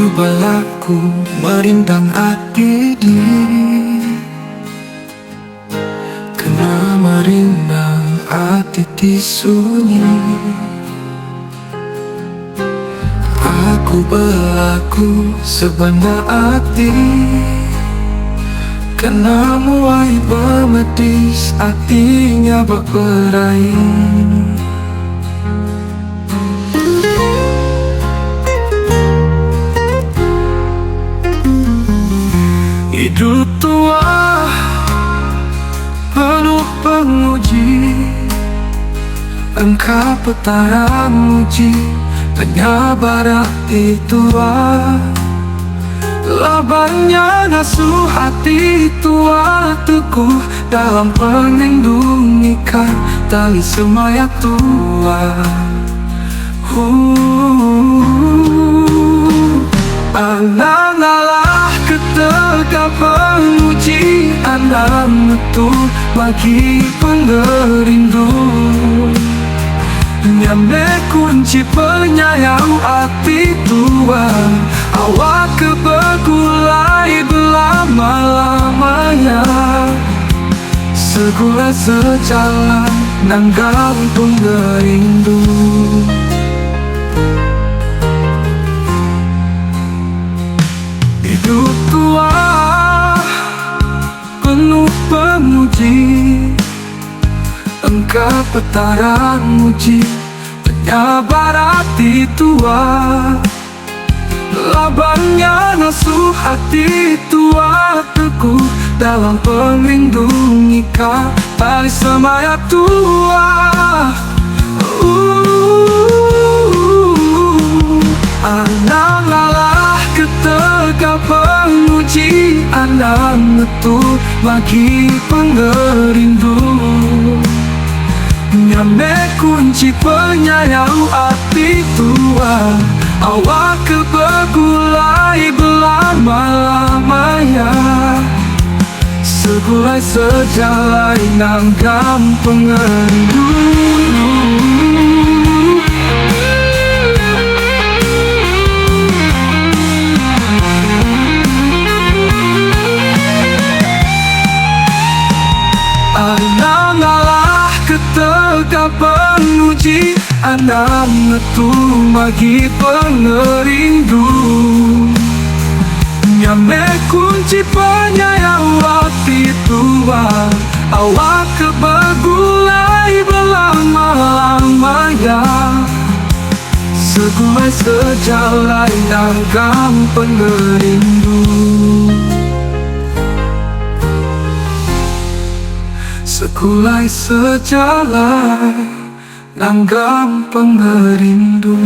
banyu balaku merindang hati di kena merindang hati di sunyi. Aku berlaku sebenar hati kena muai bermedis hatinya berberai. Hidup tua penuh penguji, engkau petara muji penyabar hati tua. Labanya nasuh hati tua teguh dalam penindungikan tali semaya tua. Anak-anak ketegak penguji, anak metu bagi pengerindu. Nyambe kunci penyayang hati tua, awak kebegulai belama-lamanya. Segula sejalan nanggang pengerindu. Hidup tua penuh pemuji, engkau petara muji penyabar hati tua. Labangnya nasuh hati tua teguh dalam pelindungi tali semaya tua. Anak ngalah ketegak penguji, anak metu bagi pengerindu. Nyambe kunci penyayang hati tua, awak kebegulai belama-lamanya. Segulai sejalai nanggam pengerindu. Anak ngalah ketegak penguji, anak metu bagi pengerindu. Nyambe kunci penyayang hati tua, awak kebegulai belama-lamanya. Segulai sejalai nanggam pengerindu. Segulai sejalan nanggam pengerindu.